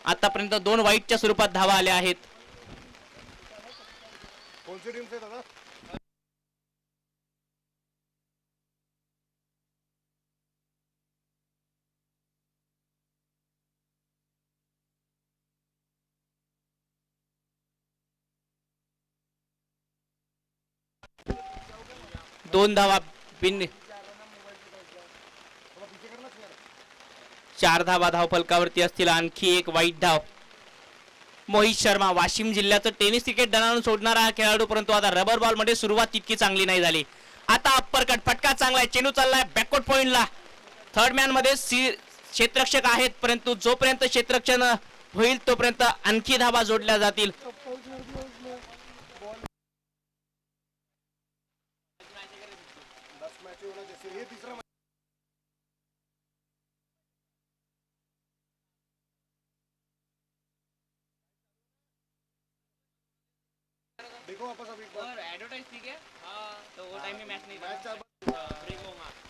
Speaker 1: आतापर्यंत 2 वाईटच्या स्वरूपात धावा आल्या आहेत. दोन धावा बिन 4 धावा धावफलकावरती असतील. आणखी एक वाईट धाव. मोहित शर्मा वाशिम जिल्ह्याचं टेनिस क्रिकेट दणाणून सोडणारा हा खेळाडू, परंतु आता रबर बॉल मध्ये सुरुवात तितकी चांगली नाही झाली. आता अप्परकट फटका चांगला आहे. चेंडू चाललाय बॅकवर्ड पॉइंटला. थर्ड मॅन मध्ये क्षेत्ररक्षक आहेत, परंतु जोपर्यंत क्षेत्ररक्षण होईल तोपर्यंत आणखी धावा जोडल्या जातील.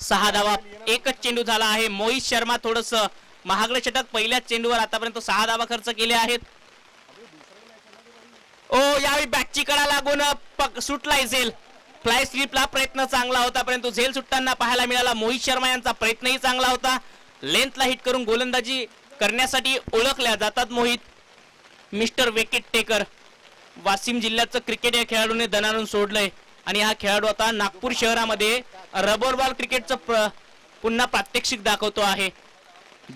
Speaker 1: सहा धावा, एकच चेंडू झाला आहे. मोहित शर्मा थोडस महागडे षटक पहिल्याच चेंडूवर आतापर्यंत 6 धावा खर्च केले आहेत. ओ यावेळी बॅटची कडा लागून सुटला झेल. फ्लाय स्लिपला प्रयत्न चांगला होता, परंतु झेल सुटताना पाहायला मिळाला. मोहित शर्मा यांचा प्रयत्नही चांगला होता. लेंथला हिट करून गोलंदाजी करण्यासाठी ओळखल्या जातात Mohit. Mister wicket taker. Washim जिल्ह्याचं क्रिकेट या खेळाडूने दणाणून सोडलंय आणि हा खेळाडू आता नागपूर शहरामध्ये रबर बॉल क्रिकेटचं पुन्हा प्रात्यक्षिक दाखवतो आहे.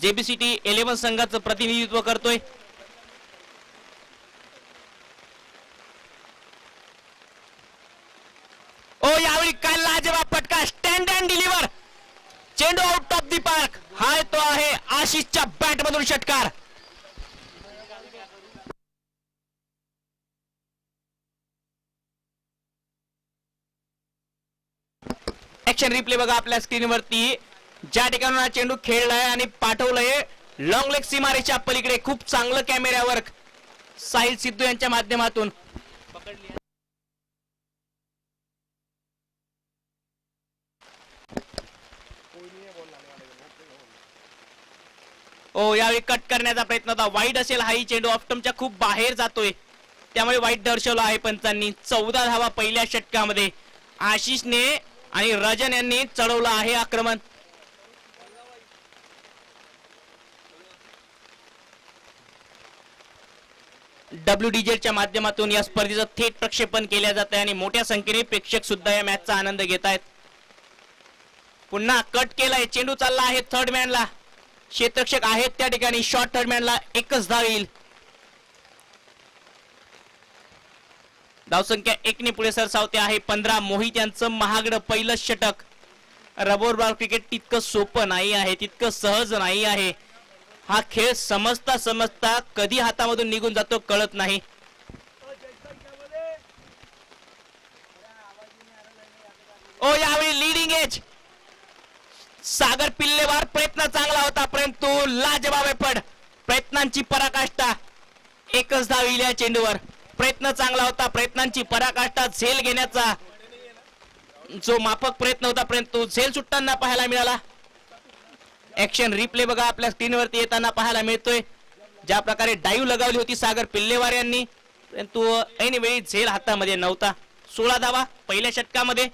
Speaker 1: जेबीसीटी 11 संघाचं प्रतिनिधित्व करतोय. ओ यावेळी काय लाजवाब फटका. Stand and deliver. चेंडू आउट ऑफ दी पार्क. हा तो आहे आशिषच्या बॅट मधून षटकार. ऍक्शन रिप्ले बघा आपल्या स्क्रीनवरती. ज्या ठिकाणी हा चेंडू खेळलाय आणि पाठवलंय लॉंग लेग सीमारेच्या पलीकडे. खूप चांगलं कॅमेऱ्यावर साहिल सिद्धू यांच्या माध्यमातून ओ यावेळी कट करण्याचा प्रयत्न होता. वाईड असेल हाही चेंडू. ऑफ्टमच्या खूप बाहेर जातोय, त्यामुळे वाईट दर्शवलं आहे पंचांनी. 14 धावा पहिल्या षटकामध्ये. आशिषने आणि रजन यांनी चढवलं आहे आक्रमण. WDZ माध्यमातून या स्पर्धेचं थेट प्रक्षेपण केल्या जात आहे आणि मोठ्या संख्येने प्रेक्षक सुद्धा या मॅचचा आनंद घेत आहेत. पुन्हा कट केलाय. चेंडू चालला आहे थर्ड मॅनला. क्षेत्ररक्षक आहेत त्या ठिकाणी. शॉर्ट थर्ड मॅनला एकच धाव येईल. धावसंख्या 1 ने पुढे सरसावते आहे. 15. मोहित यांचं महागडं पहिलं षटक. रबर बॉल क्रिकेट तितकं सोपं नाही आहे, तितकं सहज नाही आहे. हा खेळ समजता समजता कधी हातामधून निघून जातो कळत नाही. ओ यावेळी लिडिंग एज सागर पिल्लेवार प्रयत्न चांगला होता परंतु लाजवाब आहे पण प्रयत्नांची पराकाष्ठा एकच धाव येईल या चेंडूवर प्रयत्न चांगला होता प्रयत्नांची पराकाष्ठा झेल घेण्याचा जो माफक प्रयत्न होता परंतु झेल सुटताना पाहायला मिळाला ऍक्शन रिप्ले बघा आपल्या स्क्रीनवरती येताना पाहायला मिळतोय ज्या प्रकारे डाईव्ह लगावली होती सागर पिल्लेवार यांनी परंतु ऐन वेळी झेल हातामध्ये नव्हता 16 धावा पहिल्या षटकामध्ये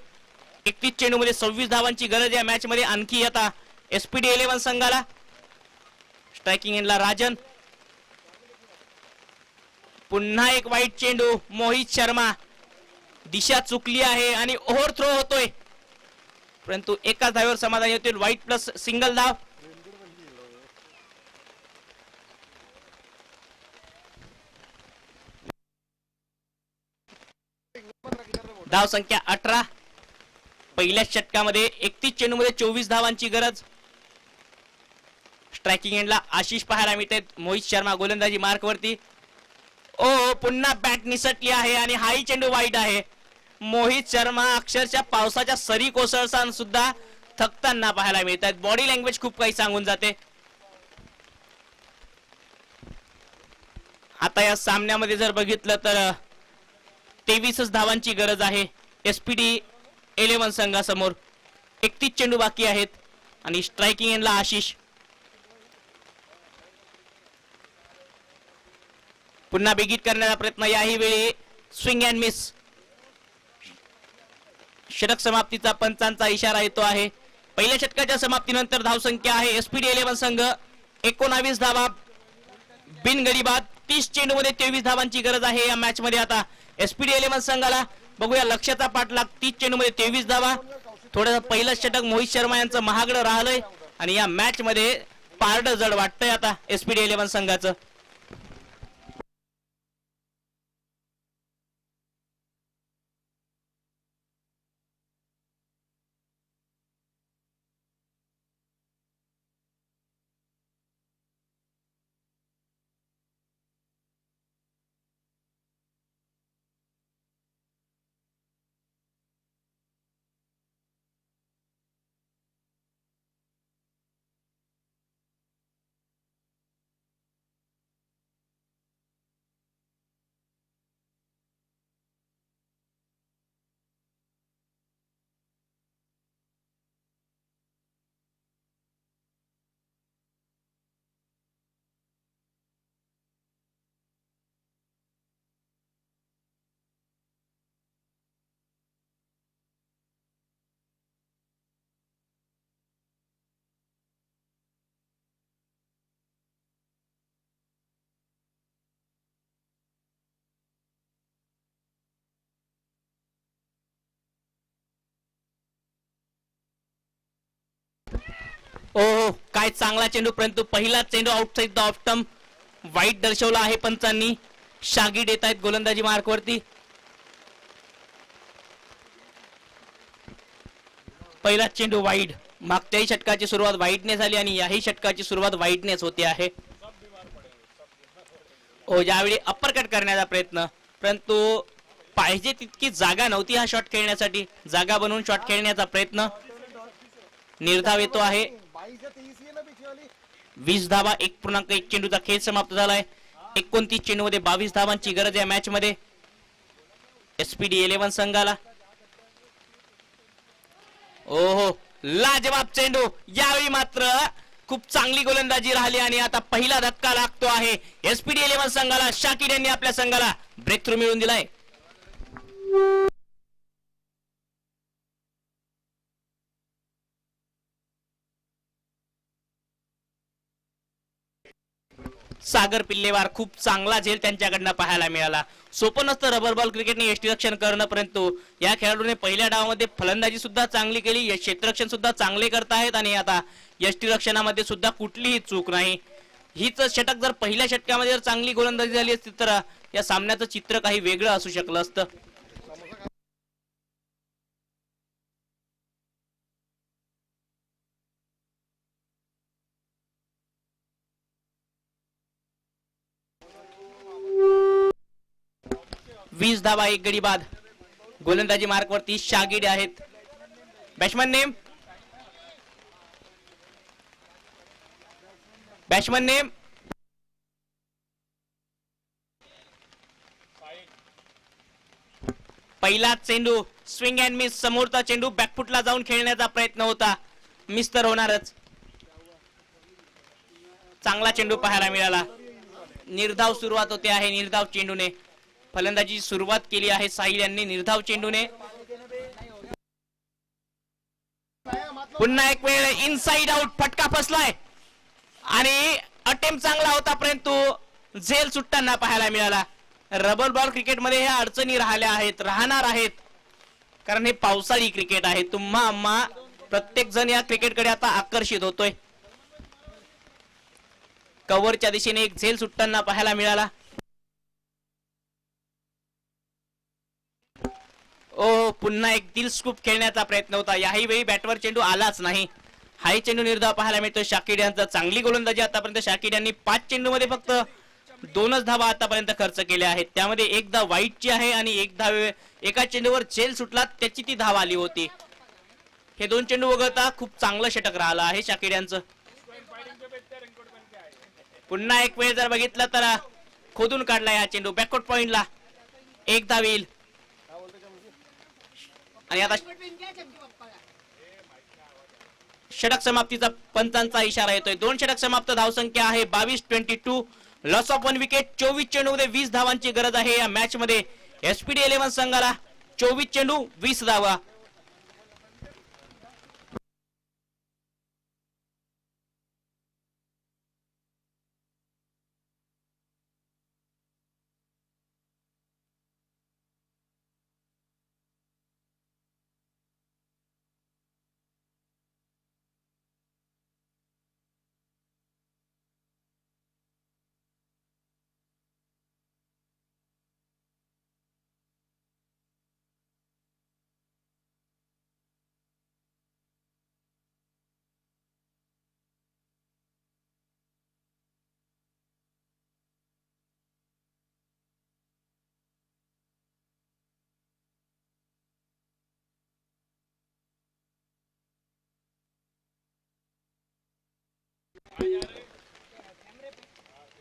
Speaker 1: 31 चेंडूमध्ये 26 धावांची गरज या मॅच मध्ये आणखी आता एसपीडी 11 संघाला स्ट्रायकिंग एंडला राजन पुन्हा एक वाईट चेंडू मोहित शर्मा दिशा चुकली आहे आणि ओव्हर थ्रो होतोय परंतु एकाच धावेवर समाधान येतील वाईट प्लस सिंगल धाव धाव संख्या 18 पहिल्या षटकामध्ये 31 चेंडूमध्ये 24 धावांची गरज स्ट्रायकिंग एंडला आशिष पाहायला मिळते मोहित शर्मा गोलंदाजी मार्कवरती ओ पुन्हा बॅट निसटली आहे आणि हाही चेंडू वाईट आहे मोहित शर्मा अक्षरशः पावसाच्या सरी कोसळताना सुद्धा थकताना पाहायला मिळतात बॉडी लँग्वेज खूप काही सांगून जाते आता या सामन्यामध्ये जर बघितलं तर 23 धावांची गरज आहे एसपीडी 11 संघासमोर 31 चेंडू बाकी आहेत आणि स्ट्रायकिंग एंडला आशिष पुन्हा बिगिट करण्याचा प्रयत्न याही वेळी स्विंग अँड मिस षटक समाप्तीचा पंचांचा इशारा येतो आहे पहिल्या षटकाच्या समाप्तीनंतर धावसंख्या आहे एसपीडी 11 संघ 19 धावा बिनगडी बाद 30 चेंडूमध्ये 23 धावांची गरज आहे या मॅच मध्ये आता एसपीडी 11 संघाला बघूया लक्ष्याचा पाठलाग 30 चेंडूमध्ये 23 धावा थोडं पहिलं षटक मोहित शर्मा यांचं महागडं राहिलंय आणि या मॅच मध्ये पारडं जड वाटतंय आता एसपीडी 11 संघाचं ओ काय चांगला चेंडू परंतु पहिला चेंडू आउटसाइड द ऑफ स्टंप वाईट दर्शवला आहे पंचांनी शागिड येत आहेत गोलंदाजी मार्कवरती पहिला चेंडू वाईड मागच्याही षटकाची सुरुवात वाईटने झाली आणि याही षटकाची सुरुवात वाईटनेच होते आहे ओ यावेळी अप्पर कट करण्याचा प्रयत्न परंतु पाहिजे तितकी जागा नव्हती हा शॉट खेळण्यासाठी जागा बनवून शॉट खेळण्याचा प्रयत्न निर्धाव येतो आहे 20 धावा 1.1 चेंडूचा खेळ समाप्त झालाय 29 चेंडूमध्ये 22 धावांची गरज या मॅच मध्ये एसपीडी 11 संघाला ओहो लाजवाब चेंडू यावेळी मात्र खूप चांगली गोलंदाजी राहिली आणि आता पहिला धक्का लागतो आहे एसपीडी 11 संघाला शाकिर यांनी आपल्या संघाला ब्रेक थ्रू मिळवून दिलाय सागर पिल्लेवार खूप चांगला झेल त्यांच्याकडनं पाहायला मिळाला सोपं नसतं रबर बॉल क्रिकेटने यष्टीरक्षण करणं परंतु या खेळाडूने पहिल्या डावामध्ये फलंदाजी सुद्धा चांगली केली क्षेत्ररक्षण सुद्धा चांगले करतायत आणि आता यष्टीरक्षणामध्ये सुद्धा कुठलीही चूक नाही हीच षटक जर पहिल्या षटकामध्ये जर चांगली गोलंदाजी झाली असती तर या सामन्याचं चित्र काही वेगळं असू शकलं असतं वीस धावा एक गडी बाद गोलंदाजी मार्कवरती शागिड आहेत बॅट्समन नेम, बॅट्समन नेम. पहिला चेंडू स्विंग अँड मिस. समोरचा चेंडू बॅकफुटला जाऊन खेळण्याचा प्रयत्न होता, मिस तर होणारच. चांगला चेंडू पाहायला मिळाला. निर्धाव सुरुवात होते आहे निर्धाव चेंडूने. फलंदाजी सुरुवात केली आहे साहिल यांनी निर्धाव चेंडूने. पुन्हा एक वेळ इनसाइड आउट. फटका फसलाय आणि अटेम्प्ट चांगला होता परंतु झेल सुटताना पाहायला मिळाला. रबर बॉल क्रिकेटमध्ये ह्या अडचणी राहिल्या आहेत, राहणार आहेत, कारण हे पावसाळी क्रिकेट आहे. तुम्हा आम्हा प्रत्येक जण या क्रिकेटकडे आता आकर्षित होतोय. कव्हरच्या दिशेने एक झेल सुटताना पाहायला मिळाला. ओ पुन्हा एक दिल स्कूप खेळण्याचा प्रयत्न होता. याही वेळी बॅटवर चेंडू आलाच नाही. हाही चेंडू निर्धाव पाहायला मिळतो. शाकिर यांचा चांगली गोलंदाजी आतापर्यंत. शाकिर यांनी 5 चेंडू मध्ये फक्त 2च धावा आतापर्यंत खर्च केल्या आहेत. त्यामध्ये एक धाव वाईटची आहे आणि एका चेंडूवर झेल सुटला त्याची ती धाव आली होती. हे 2 चेंडू वगळता खूप चांगलं षटक राहिलं आहे शाकिर यांचं. पुन्हा एक वेळ जर बघितलं तर खोदून काढला हा चेंडू बॅकवर्ड पॉइंटला. एक धाव येईल आणि आता षटक समाप्तीचा पंचांचा इशारा येतोय. 2 षटक समाप्त. धावसंख्या आहे 22-22. Loss of 1 wicket. 24 चेंडू मध्ये 20 धावांची गरज आहे या मॅच मध्ये एसपीडी 11 संघाला. 24 चेंडू 20 धावा.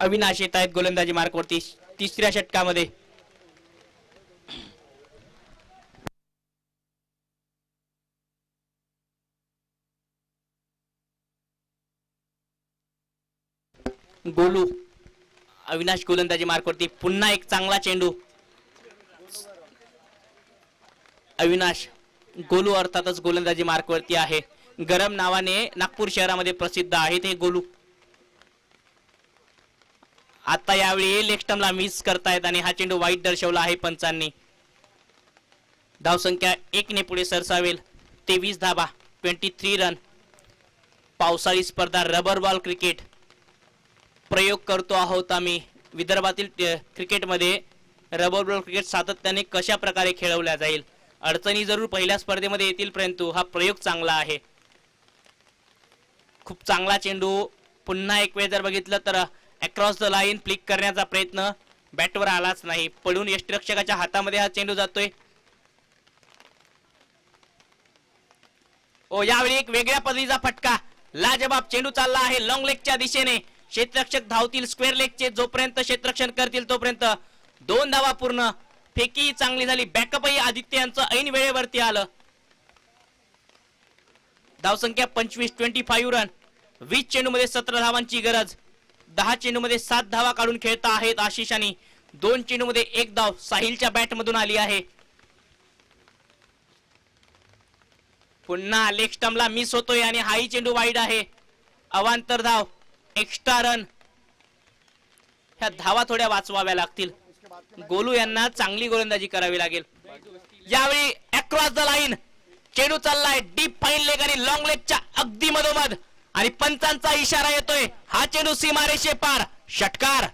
Speaker 1: अविनाश येत आहेत गोलंदाजी मार्कवरती 3ऱ्या षटकामध्ये. गोलू. अविनाश गोलंदाजी मार्कवरती. पुन्हा एक चांगला चेंडू. अविनाश. गोलू अर्थातच गोलंदाजी मार्कवरती आहे. गरम नावाने नागपूर शहरामध्ये प्रसिद्ध आहेत हे गोलू. आता यावेळी लेग स्टंपला मिस करतायत आणि हा चेंडू वाईट दर्शवला आहे पंचांनी. धावसंख्या 1 ने पुढे सरसावेल. 23 धावा 23 रन. पावसाळी स्पर्धा रबर बॉल क्रिकेट प्रयोग करतो आहोत आम्ही. विदर्भातील क्रिकेटमध्ये रबर बॉल क्रिकेट सातत्याने कशा प्रकारे खेळवल्या जाईल. अडचणी जरूर पहिल्या स्पर्धेमध्ये येतील परंतु हा प्रयोग चांगला आहे. खूप चांगला चेंडू. पुन्हा एक वेळ जर बघितलं तर अक्रॉस द लाईन फ्लिक करण्याचा प्रयत्न बॅटवर आलाच नाही. पडून यष्टिरक्षकाच्या हातामध्ये हा चेंडू जातोय. ओ यावेळी एक वेगळ्या पद्धतीचा फटका. लाजबाब चेंडू चालला आहे लॉंग लेगच्या दिशेने. क्षेत्ररक्षक धावतील स्क्वेअर लेगचे. जोपर्यंत क्षेत्ररक्षण करतील तोपर्यंत 2 धावा पूर्ण. फेकी चांगली झाली. बॅकअपही आदित्य यांचं ऐन वेळेवरती आलं. धावसंख्या 25 रन. 20 चेंडू मध्ये 17 धावांची गरज. 10 चेंडू मध्ये 7 धावा काढून खेळता आहेत आशिष आणि 2 चेंडू मध्ये 1 धाव साहिलच्या बॅट मधून आली आहे. पुन्हा लेग स्टंपला मिस होतोय आणि हाही चेंडू वाईड आहे. अवांतर धाव. Extra run. ह्या धावा थोड्या वाचवाव्या लागतील. गोलू यांना चांगली गोलंदाजी करावी लागेल. यावेळी अक्रॉस द लाईन चेंडू चाललाय डीप फाईन लेग आणि लॉंग लेगच्या अगदी मधोमध आणि पंचांचा इशारा येतोय. हा चेंडू सीमारेषे पार. षटकार.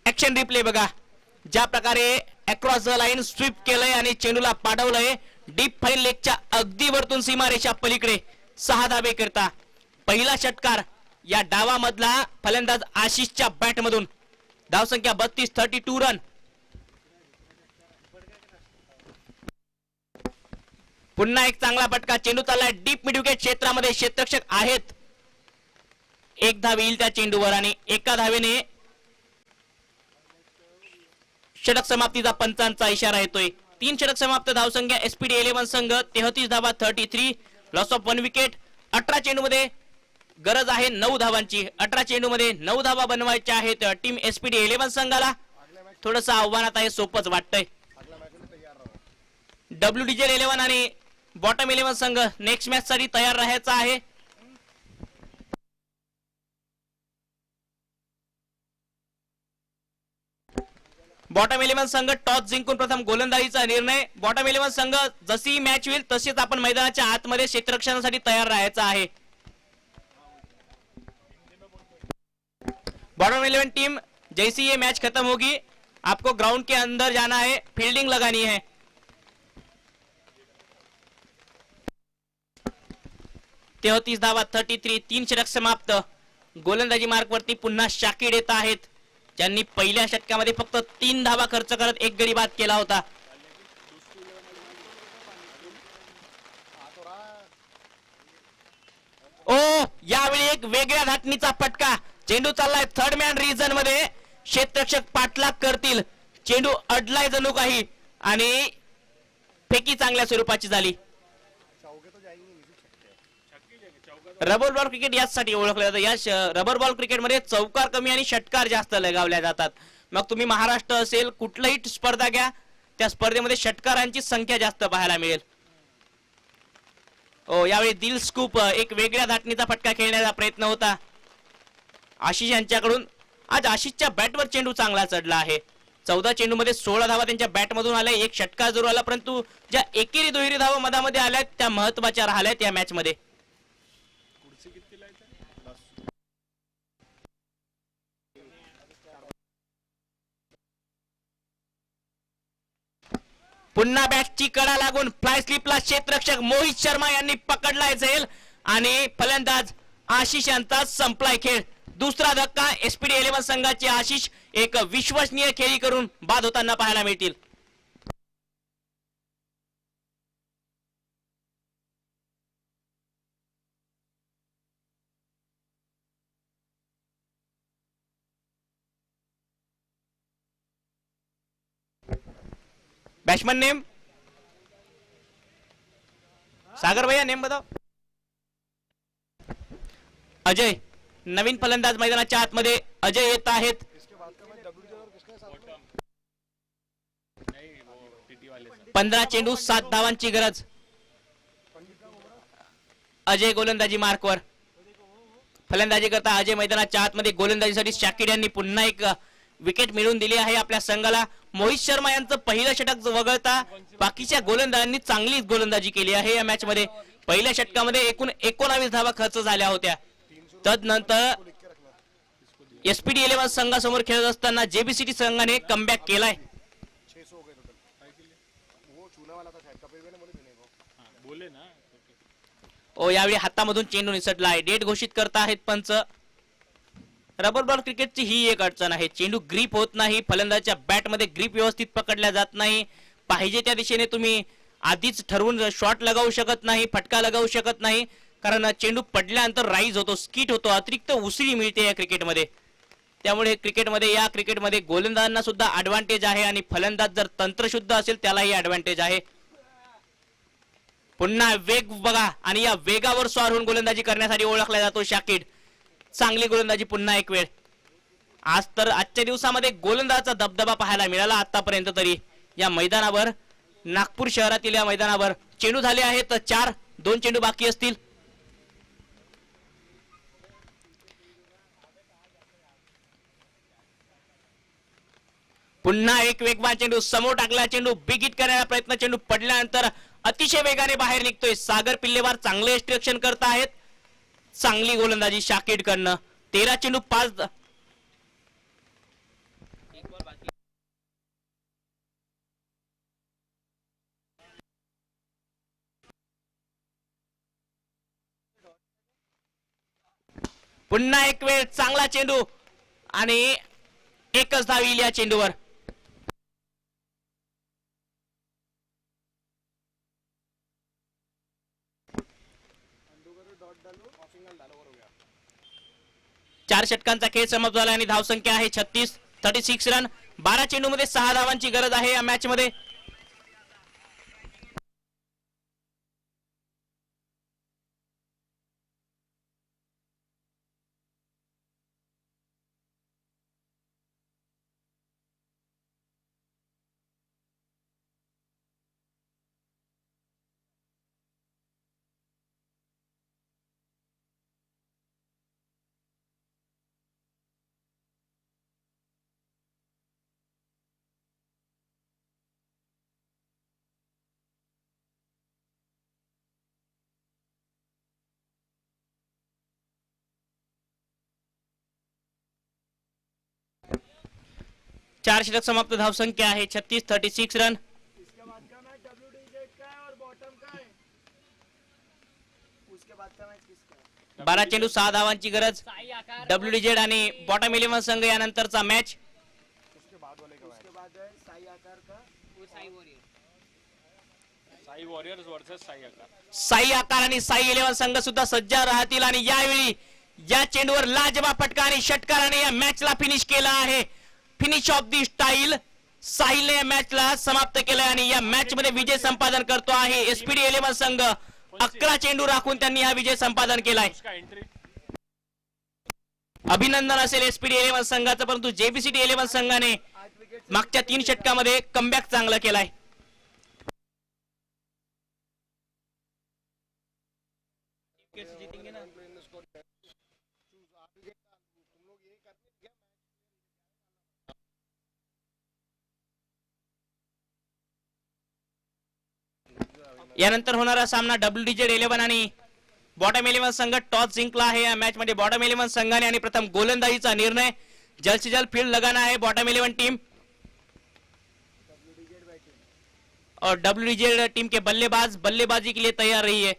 Speaker 1: ऍक्शन रिप्ले बघा. ज्या प्रकारे अक्रॉस द लाईन स्वीप केलंय आणि चेंडूला पाठवलंय डीप फाईन लेगच्या अगदी वरतून सीमारेषा पलीकडे 6 धाबे करता. पहिला षटकार या डावामधला फलंदाज आशिषच्या बॅट मधून धावसंख्या 32, 32 रन. पुन्हा एक चांगला फटका, चेंडू चाललाय डीप मिड विकेट क्षेत्रामध्ये, क्षेत्ररक्षक आहेत. एक धाव येईल त्या चेंडूवर आणि एका धावेने षटक समाप्तीचा पंचांचा इशारा येतोय. 3 षटक समाप्त, धावसंख्या एसपीडी 11 संघ 33 धावा 33, लॉस ऑफ 1 विकेट. 18 चेंडूमध्ये गरज आहे 9 धावांची. 18 चेंडूमध्ये 9 धावा बनवायच्या आहेत टीम एसपीडी 11 संघाला. थोडंसं आव्हानात आहे, सोपंच वाटतंय. डब्ल्यूडीजे 11 आणि बॉटम 11 संघ नेक्स्ट मॅच साठी तयार राहायचा आहे. बॉटम 11 संघ टॉस जिंकून प्रथम गोलंदाजीचा निर्णय. बॉटम 11 संघ जशी मॅच होईल तशीच आपण मैदानाच्या आतमध्ये क्षेत्ररक्षणासाठी तयार राहायचं आहे. बॉटम 11 टीम, जैसी ये मैच खत्म होगी आपको ग्राउंड के अंदर जाना है, फील्डिंग लगानी है. 33 धावा 33, 3 षटक समाप्त. गोलंदाजी मार्कवरती पुन्हा शाकिड येत आहेत, ज्यांनी पहिल्या षटकामध्ये फक्त 3 धावा खर्च करत एक गडी बाद केला होता. ओ, यावेळी एक वेगळ्या धाटणीचा फटका. चेंडू चाललाय थर्ड मॅन रिजन मध्ये, क्षेत्ररक्षक पाठलाग करतील. चेंडू अडलाय जणू काही आणि फेकी चांगल्या स्वरूपाची झाली. रबर बॉल क्रिकेट यासाठी ओळखलं जातं. या रबर बॉल क्रिकेटमध्ये चौकार कमी आणि षटकार जास्त लगावल्या जातात. मग तुम्ही महाराष्ट्र असेल कुठलाही स्पर्धा घ्या, त्या स्पर्धेमध्ये षटकारांची संख्या जास्त पाहायला मिळेल. ओ, यावेळी दिल स्कूप, एक वेगळ्या धाटणीचा फटका खेळण्याचा प्रयत्न होता आशिष यांच्याकडून. आज आशिषच्या बॅटवर चेंडू चांगला चढला आहे. 14 चेंडूमध्ये 16 धावा त्यांच्या बॅटमधून आल्या, एक षटकार जरूर आला, परंतु ज्या एकेरी दुहेरी धावा मधामध्ये आल्या त्या महत्वाच्या राहिल्यात या मॅच मध्ये. पुन्हा बॅटची कडा लागून फ्लाय स्लिपला क्षेत्ररक्षक मोहित शर्मा यांनी पकडलाय झेल आणि फलंदाज आशिष यांचा संपलाय खेळ. दुसरा धक्का, एसपीडी 11 संघाचे आशिष एक विश्वसनीय खेळी करून बाद होताना पाहायला मिळतील. बैट्समैन नेम, सागर भैया नेम बताओ. अजय, नवीन फलंदाज मैदानाच्या आतमध्ये अजय येत आहेत. 15 चेंडू 7 धावांची गरज. अजय गोलंदाजी मार्कवर, फलंदाजी करता अजय मैदानाच्या आतमध्ये. गोलंदाजीसाठी शाकिड यांनी पुन्हा एक विकेट मिळवून दिली आहे आपल्या संघाला. मोहित शर्मा यांचं पहिलं षटक वगळता बाकीच्या गोलंदाजांनी चांगलीच गोलंदाजी केली आहे या मॅच मध्ये. पहिल्या षटकामध्ये एकूण 19 धावा खर्च झाल्या होत्या. तदनंतर एसपीडी 11 संघासमोर खेळत असताना जेबीसीटी संघाने कमबॅक केलाय. ओ, यावेळी हातामधून चेंडू निसटला आहे. डेट घोषित करता आहेत पंच. रबर बॉल क्रिकेटची ही एक अडचण आहे, चेंडू ग्रीप होत नाही. फलंदाजाच्या बॅटमध्ये ग्रीप व्यवस्थित पकडल्या जात नाही. पाहिजे त्या दिशेने तुम्ही आधीच ठरवून शॉट लगावू शकत नाही, फटका लगावू शकत नाही, कारण चेंडू पडल्यानंतर राईज होतो, स्किट होतो, अतिरिक्त उसळी मिळते या क्रिकेटमध्ये. त्यामुळे या क्रिकेटमध्ये गोलंदाजांना सुद्धा ऍडव्हान्टेज आहे आणि फलंदाज जर तंत्रशुद्ध असेल त्यालाही ऍडव्हान्टेज आहे. पुन्हा वेग बघा आणि या वेगावर स्वार होऊन गोलंदाजी करण्यासाठी ओळखला जातो शाकिड. चांगली गोलंदाजी पुन्हा एक वेळ. आज तर आजच्या दिवसामध्ये गोलंदाजाचा दबदबा पाहायला मिळाला आतापर्यंत तरी या मैदानावर. नागपूर शहरातील या मैदानावर चेंडू झाले आहेत 4, 2 चेंडू बाकी असतील. पुन्हा एक वेगवान चेंडू, समोर टाकला चेंडू, बिग हिट करण्याचा प्रयत्न, चेंडू पडल्यानंतर अतिशय वेगाने बाहेर निघतोय. सागर पिल्लेवार चांगले एक्स्ट्रॅक्शन करत आहेत. चांगली गोलंदाजी शाकिड कडनं. 13 चेंडू 5. पुन्हा एक वेळ चांगला चेंडू आणि एकच धाव येईल या चेंडूवर. चार षटकांचा खेळ समाप्त झाला आणि धावसंख्या आहे 36 रन. 12 चेंडूमध्ये 6 धावांची गरज आहे या मॅच मध्ये. चार षटक समाप्त. धावसंख्या आहे 36 रन. 12 चेंडू 6 धावांची गरज. WDZ आणि बॉटम 11 संघ यानंतरचा मॅच. साई आकार आणि साई 11 संघ सुद्धा सज्ज राहतील आणि यावेळी या चेंडूवर लाजवाब फटका आणि षटकाराने या मॅचला फिनिश केला आहे. Finish off the style. साहिलने या मॅचला समाप्त केलं आणि या मॅच मध्ये विजय संपादन करतो आहे SPD 11 संघ. 11 चेंडू राखून त्यांनी हा विजय संपादन केलाय. अभिनंदन असेल SPD 11 संघाचं, परंतु JBCT 11 संघाने मागच्या 3 षटकामध्ये कमबॅक चांगला केलाय. यानंतर होणारा सामना WDZ 11 आणि बॉटम 11 संघ. टॉस जिंकला आहे या मॅच मध्ये बॉटम 11 संघाने आणि प्रथम गोलंदाजीचा निर्णय. जल्द से जल्द फील्ड लगाना है बॉटम 11 टीम और WDZ टीम के बल्लेबाज बल्लेबाजी के लिए तैयार रही है.